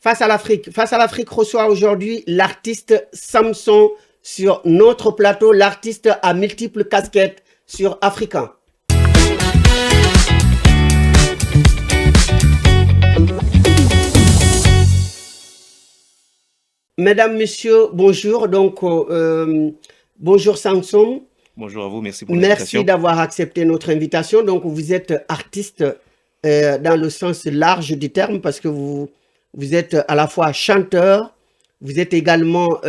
Face à l'Afrique reçoit aujourd'hui l'artiste Samson sur notre plateau, l'artiste à multiples casquettes sur Africain. Mesdames, Messieurs, bonjour. Bonjour Samson. Bonjour à vous, merci pour Merci l'invitation. d'avoir accepté notre invitation. Donc, vous êtes artiste dans le sens large du terme parce que vous êtes à la fois chanteur, vous êtes également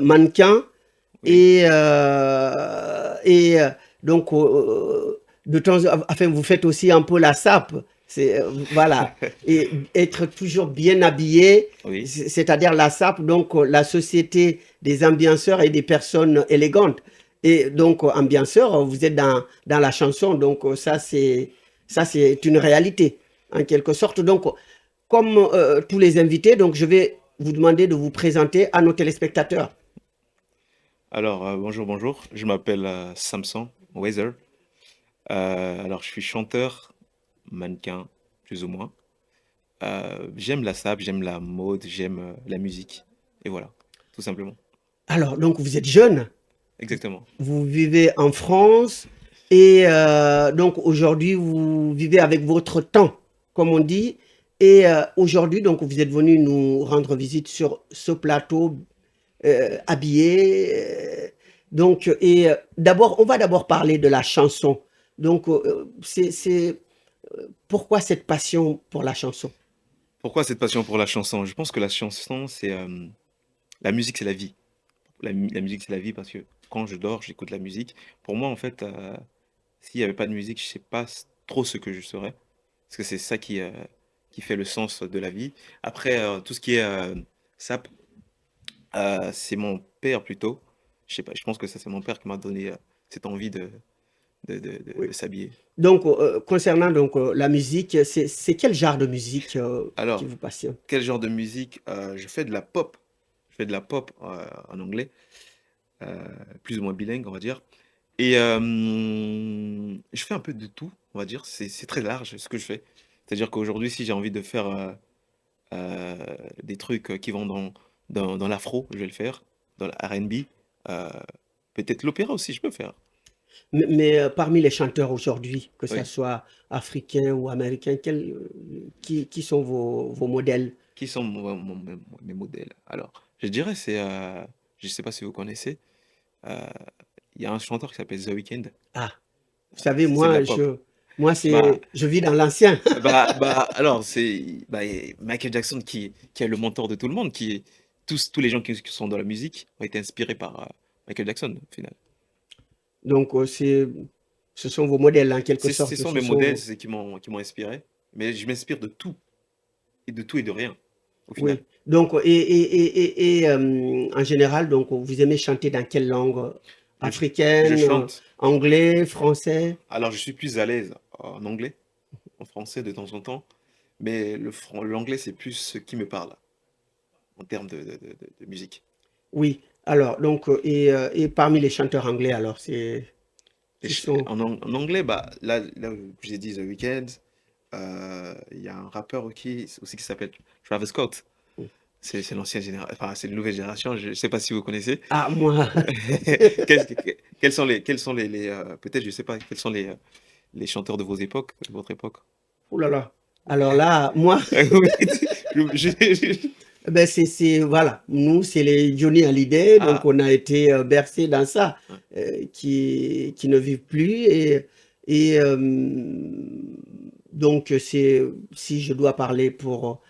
mannequin Oui, et donc de temps, enfin, vous faites aussi un peu la sape. Voilà, et être toujours bien habillé, oui, c'est-à-dire la SAP, donc la Société des ambianceurs et des personnes élégantes. Et donc, ambianceur, vous êtes dans la chanson, donc ça c'est une réalité, en quelque sorte. Donc, comme tous les invités, donc je vais vous demander de vous présenter à nos téléspectateurs. alors bonjour, je m'appelle Samson Weather. Alors je suis chanteur, mannequin, plus ou moins. J'aime la sable, j'aime la mode, j'aime la musique. Et voilà, tout simplement. Alors, donc vous êtes jeune, Exactement. vous vivez en France et donc aujourd'hui vous vivez avec votre temps, comme on dit. Et aujourd'hui, donc vous êtes venu nous rendre visite sur ce plateau habillé. Donc, et d'abord, on va d'abord parler de la chanson. Donc, pourquoi cette passion pour la chanson? Pourquoi cette passion pour la chanson? Je pense que la chanson, c'est la musique, c'est la vie. La musique, c'est la vie parce que quand je dors, j'écoute la musique. Pour moi, en fait, s'il n'y avait pas de musique, je sais pas trop ce que je serais. Parce que c'est ça qui fait le sens de la vie. Après, tout ce qui est sap, c'est mon père plutôt. Je sais pas, je pense que ça, c'est mon père qui m'a donné cette envie Oui. de s'habiller. Donc, concernant donc, la musique, c'est quel genre de musique qui Alors, vous passionne? quel genre de musique? Je fais de la pop. Je fais de la pop en anglais, plus ou moins bilingue, on va dire. Et je fais un peu de tout, on va dire. C'est très large ce que je fais. C'est-à-dire qu'aujourd'hui, si j'ai envie de faire des trucs qui vont dans l'afro, je vais le faire. Dans le R&B, euh, peut-être l'opéra aussi, je peux faire. Mais parmi les chanteurs aujourd'hui, que ce Oui. soit africains ou américains, qui sont vos modèles? Qui sont mes modèles? Alors, je dirais, je sais pas si vous connaissez, euh, il y a un chanteur qui s'appelle The Weeknd. Ah, vous savez, C'est de la pop. Bah, je vis dans l'ancien. alors, Michael Jackson qui est le mentor de tout le monde, tous les gens qui sont dans la musique ont été inspirés par Michael Jackson, au final. Donc, ce sont vos modèles en quelque Ce sorte. sont Ce mes sont modèles, vos... c'est ceux qui m'ont inspiré. Mais je m'inspire de tout et de rien, au final. Oui. Donc, en général, donc, vous aimez chanter dans quelle langue? Je Africaine, chante. anglais, français? Alors, je suis plus à l'aise en anglais, en français de temps en temps. Mais l'anglais, c'est plus ce qui me parle en termes de musique. Oui. Alors, donc, et parmi les chanteurs anglais, alors, qui sont... En anglais, bah, là, je vous ai dit The Weeknd. Il y a un rappeur aussi qui s'appelle Travis Scott. C'est l'ancienne génération, enfin, c'est une nouvelle génération. Je ne sais pas si vous connaissez. Ah, moi, Quels sont peut-être, je sais pas, quels sont les chanteurs de vos époques, de votre époque? oh là là. Alors là, moi, Oui, ben voilà, nous, c'est les Johnny Hallyday, donc Ah, on a été bercés dans ça, ouais. qui ne vivent plus. Et donc, si je dois parler pour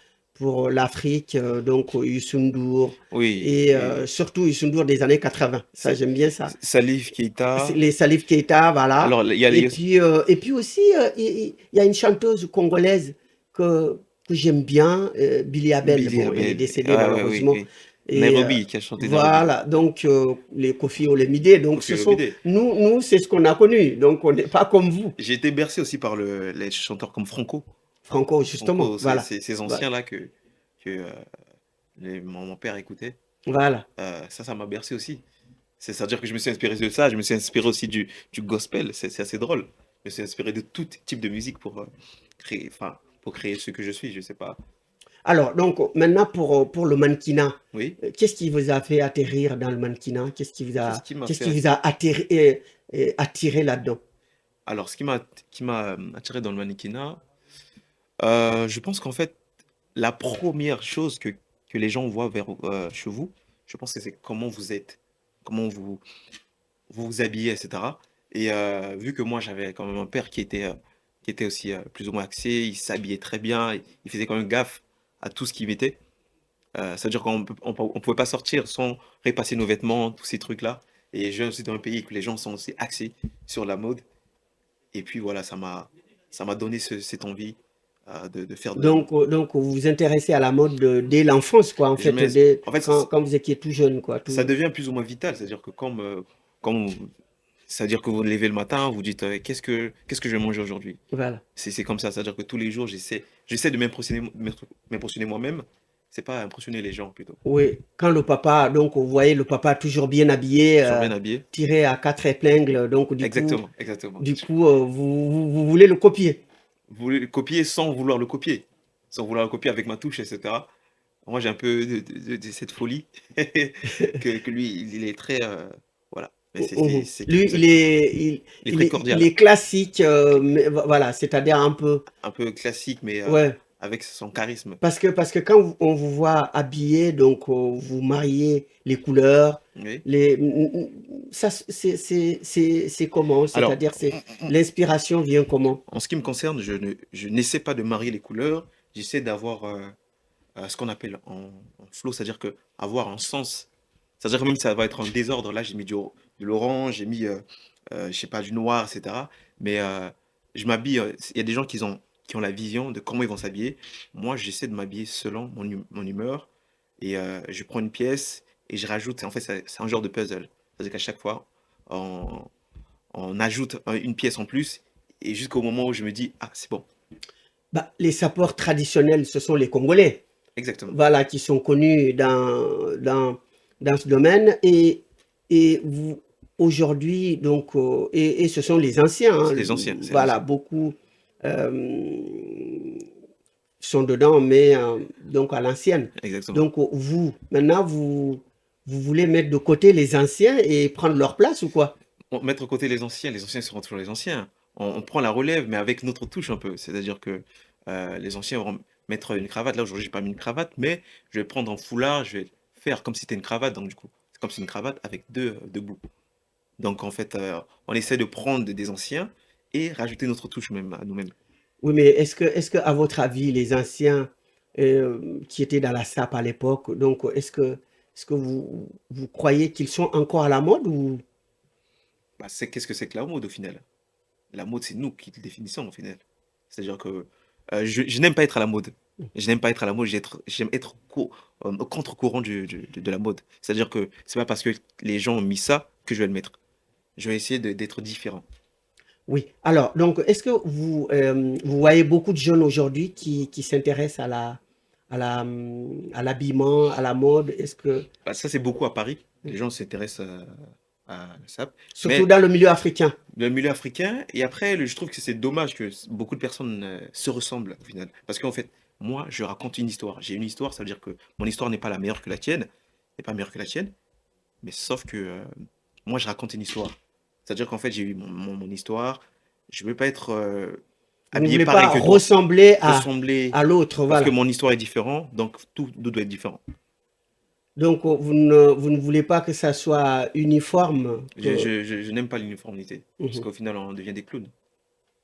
l'Afrique, donc Youssou N'Dour, Oui, et et surtout Youssou N'Dour des années 80, ça Sa- j'aime bien ça. Salif C'est Keita. les Salif Keita, voilà. Alors, Et puis aussi, il y a une chanteuse congolaise que, que j'aime bien, Billy Abel. Billy Bon, elle est Abel. décédée Ah ouais, oui, malheureusement. oui. Et Nairobi, qui a chanté Nairobi. voilà, donc les Koffi Olomide. Donc Koffi Olomide. nous, c'est ce qu'on a connu. Donc on n'est pas comme vous, J'ai été bercé aussi par les chanteurs comme Franco. Franco, justement. Franco, Voilà, ces voilà, anciens-là que mon père écoutait. voilà. Ça m'a bercé aussi. C'est-à-dire que je me suis inspiré de ça. Je me suis inspiré aussi du gospel. C'est assez drôle. Je me suis inspiré de tout type de musique pour créer ce que je suis. Je sais pas. Alors, donc, maintenant pour le mannequinat, Oui. qu'est-ce qui vous a fait atterrir dans le mannequinat? Qu'est-ce qui m'a Qu'est-ce fait qui vous a attiré là-dedans? Alors, ce qui m'a attiré dans le mannequinat, je pense qu'en fait, la première chose que les gens voient chez vous, je pense que c'est comment vous êtes, comment vous habillez, et cetera. Et vu que moi, j'avais quand même un père qui était aussi plus ou moins axé, il s'habillait très bien, il faisait quand même gaffe à tout ce qu'il mettait. C'est-à-dire qu'on pouvait pas sortir sans repasser nos vêtements, tous ces trucs-là. Et je viens aussi d'un pays que les gens sont aussi axés sur la mode. Et puis voilà, ça m'a donné cette envie de faire de... Donc, vous vous intéressez à la mode dès l'enfance, quoi, en Je fait, mets, en fait, quand vous étiez tout jeune, quoi. ça Tout... devient plus ou moins vital. C'est-à-dire que c'est-à-dire que vous vous levez le matin, vous dites qu'est-ce que je vais manger aujourd'hui? Voilà. C'est comme ça. C'est-à-dire que tous les jours, j'essaie de m'impressionner moi-même. C'est pas impressionner les gens plutôt. Oui, quand le papa, donc vous voyez le papa toujours bien habillé, Toujours bien habillé. tiré à quatre épingles, donc Exactement, exactement. vous voulez le copier. Vous voulez le copier sans vouloir le copier. Sans vouloir le copier avec ma touche, etc. Moi, j'ai un peu de cette folie que lui, il est très... voilà. Mais Mhm. c'est Lui, c'est comme ça. Il est très il cordial. est classique, mais voilà, c'est-à-dire un peu, Un peu classique, mais ouais, avec son charisme. parce que quand on vous voit habillé, donc vous mariez les couleurs, Oui. les, ça, c'est comment? Alors, C'est-à-dire, l'inspiration vient comment? en ce qui me concerne, je n'essaie pas de marier les couleurs. J'essaie d'avoir ce qu'on appelle en flow, c'est-à-dire que avoir un sens. C'est-à-dire que même si ça va être un désordre, là, j'ai mis de l'orange, j'ai mis, je sais pas, du noir, etc. Mais je m'habille. Il y a des gens qui ont la vision de comment ils vont s'habiller. Moi, j'essaie de m'habiller selon mon humeur. Et je prends une pièce et je rajoute. En fait, c'est un genre de puzzle. C'est-à-dire qu'à chaque fois, on, on ajoute une pièce en plus. Et jusqu'au moment où je me dis, ah, c'est bon. Bah, les sapeurs traditionnels, ce sont les Congolais, Exactement. voilà, qui sont connus dans ce domaine. Et vous, aujourd'hui, donc, et ce sont les anciens, hein, C'est les anciens. C'est les voilà, anciens. beaucoup euh, sont dedans, mais donc à l'ancienne. Exactement. Donc, vous, maintenant, vous voulez mettre de côté les anciens et prendre leur place ou quoi? Mettre de côté les anciens seront toujours les anciens. On prend la relève, mais avec notre touche un peu. C'est-à-dire que les anciens vont mettre une cravate. Là, aujourd'hui, j'ai pas mis une cravate, mais je vais prendre un foulard, je vais faire comme si c'était une cravate. Donc, du coup, c'est comme si une cravate avec deux bouts. Donc, en fait, on essaie de prendre des anciens et rajouter notre touche même à nous-mêmes. Oui, mais est-ce que, à votre avis, les anciens qui étaient dans la SAP à l'époque, donc est-ce que vous croyez qu'ils sont encore à la mode ou... Bah, qu'est-ce que c'est que la mode au final? La mode, c'est nous qui le définissons au final. C'est-à-dire que je n'aime pas être à la mode. Je n'aime pas être à la mode, j'aime être au contre-courant de la mode. C'est-à-dire que c'est pas parce que les gens ont mis ça que je vais le mettre. Je vais essayer d'être différent. Oui. Alors, donc, est-ce que vous voyez beaucoup de jeunes aujourd'hui qui s'intéressent à l'habillement, à la mode? Est-ce que, Bah, ça, c'est beaucoup à Paris. Les gens s'intéressent à ça. surtout Mais dans le milieu africain? le milieu africain, et après, je trouve que c'est dommage que beaucoup de personnes se ressemblent au final. Parce qu'en fait, moi, je raconte une histoire. J'ai une histoire, ça veut dire que mon histoire n'est pas la meilleure que la tienne, n'est pas meilleure que la tienne, mais sauf que moi, je raconte une histoire. C'est-à-dire qu'en fait, j'ai eu mon histoire. Je ne veux pas être Vous ne habillé voulez pareil pas que toi, ressembler ressembler, à l'autre, parce que voilà. mon histoire est différente, donc tout doit être différent. Donc, vous ne voulez pas que ça soit uniforme, que... Je n'aime pas l'uniformité, parce Mhm. qu'au final, on devient des clowns.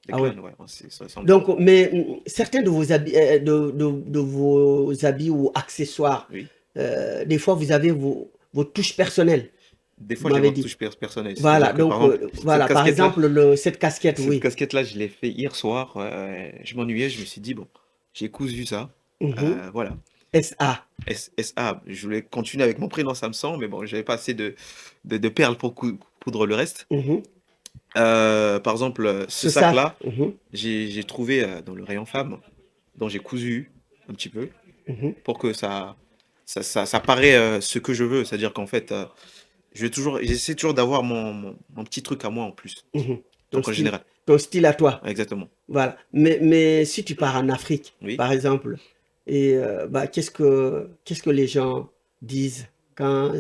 Des Ah oui. clowns, ouais, ça ressemble Donc, trop. mais certains de vos habits, de vos habits ou accessoires, Oui. des fois, vous avez vos touches personnelles, Des vous fois, j'ai m'avez ma dit. touche personnelle. Voilà, C'est-à-dire que, par donc, exemple, cette voilà, par casquette-là, exemple, cette casquette, cette oui. casquette-là, je l'ai fait hier soir. Je m'ennuyais, je me suis dit, bon, j'ai cousu ça. Mhm. Voilà. SA. SA. Je voulais continuer avec mon prénom Samson, mais bon, j'avais pas assez de perles pour coudre le reste. Mhm. Par exemple, ce Ce sac. sac-là, Mhm. j'ai trouvé dans le rayon femme, dont j'ai cousu un petit peu Mhm. pour que ça paraît ce que je veux. C'est-à-dire qu'en fait, j'essaie toujours d'avoir mon petit truc à moi en plus. Mhm. Donc en général, Ton style à toi. exactement. Voilà. Mais si tu pars en Afrique, Oui. par exemple, Et bah, qu'est-ce que les gens disent quand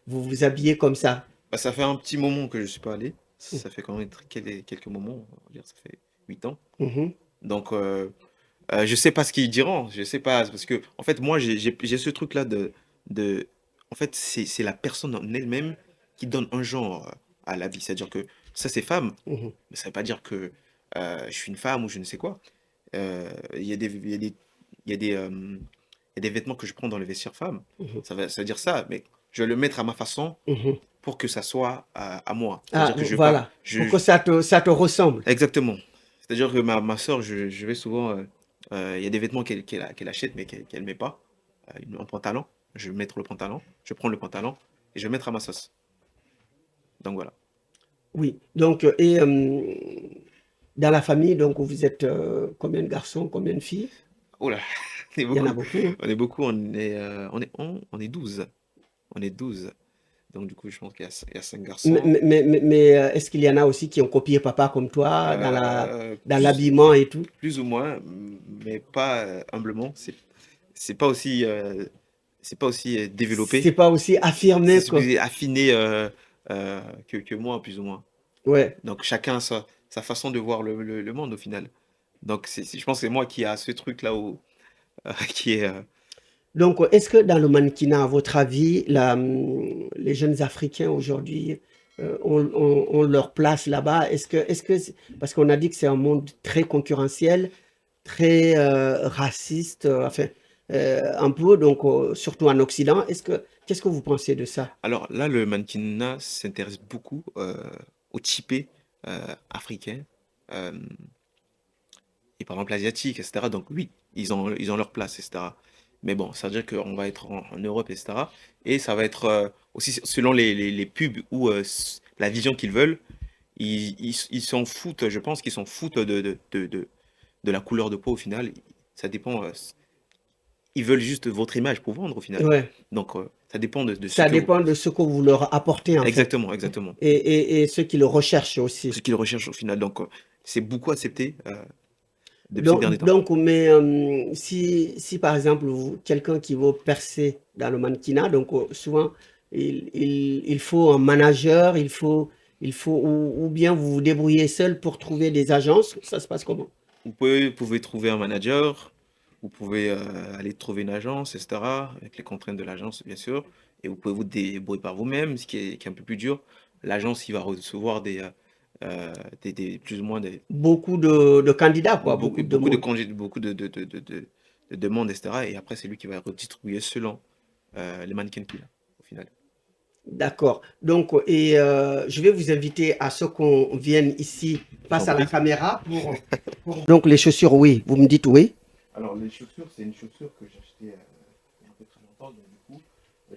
vous vous habillez comme ça? Bah, ça fait un petit moment que je suis pas allé. Mmh. Ça fait quand même quelques moments, on va dire, ça fait 8 ans. Mmh. Donc, je sais pas ce qu'ils diront. Je sais pas, parce que en fait, moi, j'ai ce truc-là de, en fait, c'est la personne en elle-même qui donne un genre à la vie. C'est-à-dire que ça, c'est femme, Mmh. mais ça veut pas dire que je suis une femme ou je ne sais quoi. Il y a il y a des, il y a des vêtements que je prends dans les vestiaires femmes. Mmh. Ça veut dire ça, mais je vais le mettre à ma façon Mmh. pour que ça soit à moi. Ah, C'est-à-dire que je vais pas, voilà, pour que ça te ressemble. exactement. C'est-à-dire que ma soeur, je vais souvent, il y a des vêtements qu'elle achète mais qu'elle met pas. Un pantalon, je vais mettre le pantalon, je prends le pantalon et je vais mettre à ma sauce. Donc voilà. Oui, donc et dans la famille, donc vous êtes, combien de garçons, combien de filles? Oh là, on est Il y en a beaucoup. beaucoup, hein? On est beaucoup, on est 12. On est 12. Donc du coup, je pense il y a 5 garçons. Est-ce qu'il y en a aussi qui ont copié papa comme toi dans Plus, l'habillement et tout? plus ou moins, mais pas humblement. C'est pas aussi, c'est pas aussi C'est développé. pas aussi C'est affirmé que plus affiné que moi, plus ou moins. ouais. Donc chacun a sa façon de voir le monde au final. Donc je pense que c'est moi qui a ce truc-là où, qui est... Donc, est-ce que dans le mannequinat, à votre avis, les jeunes Africains aujourd'hui ont leur place là-bas? Parce qu'on a dit que c'est un monde très concurrentiel, très raciste, enfin, un peu, donc surtout en Occident. Qu'est-ce que vous pensez de ça? Alors là, le mannequinat s'intéresse beaucoup aux typés africains euh, et par exemple asiatiques, etc. Donc oui, ils ont leur place, etc. Mais bon, ça veut dire qu'on va être en Europe, etc. Et ça va être aussi selon les pubs ou la vision qu'ils veulent. Ils s'en foutent, je pense qu'ils s'en foutent de la couleur de peau au final. Ça dépend. Ils veulent juste votre image pour vendre au final. Ouais, Donc ça dépend de ce ça que vous. dépend de ce que vous leur apportez en fait, Exactement, exactement. et ceux qui le recherchent aussi. Ce qu'ils recherchent au final. Donc c'est beaucoup accepté depuis ces Donc, derniers temps. donc, mais si par exemple, quelqu'un qui veut percer dans le mannequinat, donc souvent, il faut un manager, ou bien vous vous débrouillez seul pour trouver des agences, ça se passe comment? Vous pouvez trouver un manager, vous pouvez aller trouver une agence, etc. Avec les contraintes de l'agence, bien sûr. Et vous pouvez vous débrouiller par vous-même, qui est un peu plus dur. L'agence, il va recevoir plus ou moins Beaucoup de candidats, quoi, beaucoup de beaucoup de monde. congés, beaucoup de demandes, etc. Et après, c'est lui qui va redistribuer selon les mannequins qu'il a, au final. D'accord. Donc, et je vais vous inviter à ce qu'on vienne ici Je vous en face à la prie. caméra Donc, les chaussures, oui, vous me dites oui. Alors, les chaussures, c'est une chaussure que j'ai achetée il y a un peu très longtemps. Donc, du coup,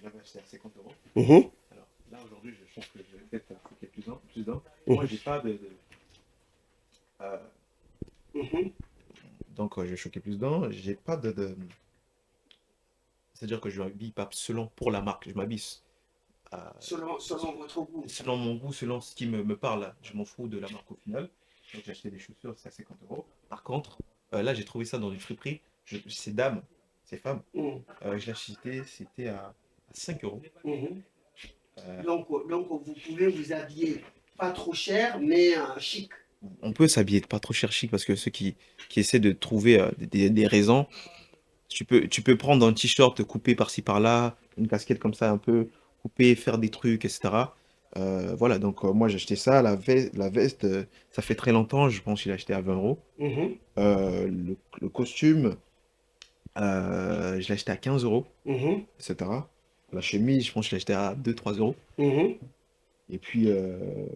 j'avais acheté à 50 euros. Mhm, Alors, là, aujourd'hui, je pense que je vais peut-être appliquer plus d'un. Moi, mhm, j'ai pas euh, mhm. donc, je vais choquer plus d'un. J'ai pas c'est-à-dire que je m'habille pas selon pour la marque. Je m'habille euh, Selon votre goût. selon mon goût, selon ce qui me parle. Je m'en fous de la marque au final. Donc, j'ai acheté des chaussures, c'est à 50 euros. Par contre, là, j'ai trouvé ça dans une friperie. C'est dames, c'est femmes. Mhm, Je l'ai acheté, c'était à 5 euros. mhm. Euh, Donc, vous pouvez vous habiller pas trop cher, mais chic. on peut s'habiller pas trop cher chic parce que qui essaient de trouver des raisons, tu peux prendre un t-shirt coupé par-ci par-là, une casquette comme ça un peu coupée, faire des trucs, etc. Voilà, donc moi j'ai acheté ça, la veste, ça fait très longtemps, je pense qu'il a acheté à 20 euros. Mhm, Le costume, je l'ai acheté à 15 euros, mhm, etc. La chemise, je pense que je l'ai acheté à 2-3 euros. mhm. Et puis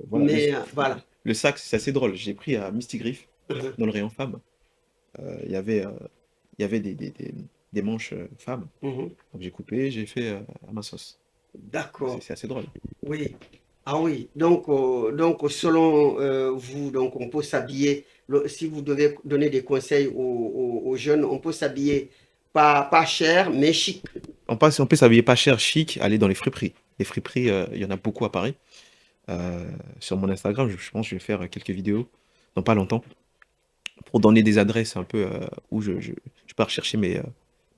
voilà, Mais voilà. le sac, c'est assez drôle. J'ai pris à Misty Griff, Mhm, dans le rayon femme. Il y avait des manches femmes. mhm. Donc j'ai coupé, j'ai fait à ma sauce. Donc D'accord. c'est assez drôle. Oui. Ah oui. Donc selon vous, donc on peut s'habiller. Si vous devez donner des conseils aux jeunes, on peut s'habiller pas cher, mais chic. On peut s'habiller pas cher, chic, aller dans les friperies. Les friperies, il y en a beaucoup à Paris. Sur mon Instagram, je pense que je vais faire quelques vidéos dans pas longtemps pour donner des adresses un peu où je pars chercher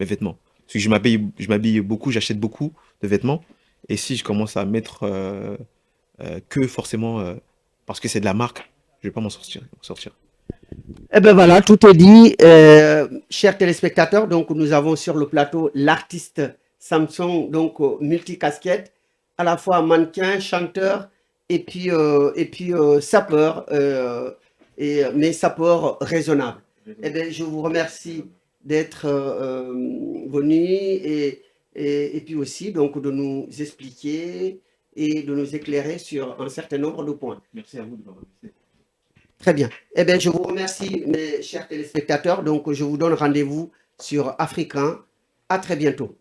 mes vêtements. Parce que je m'habille beaucoup, j'achète beaucoup de vêtements. Et si je commence à mettre que forcément parce que c'est de la marque, je vais pas m'en sortir. Eh bien voilà, tout est dit. Chers téléspectateurs, donc nous avons sur le plateau l'artiste Samson, donc multicasquette, à la fois mannequin, chanteur et puis sapeur, mais sapeur raisonnable. Eh bien, je vous remercie d'être venu et puis aussi donc de nous expliquer et de nous éclairer sur un certain nombre de points. Merci à vous de m'avoir invité. Très bien. Eh bien, je vous remercie, mes chers téléspectateurs. Donc, je vous donne rendez-vous sur Africain. À très bientôt.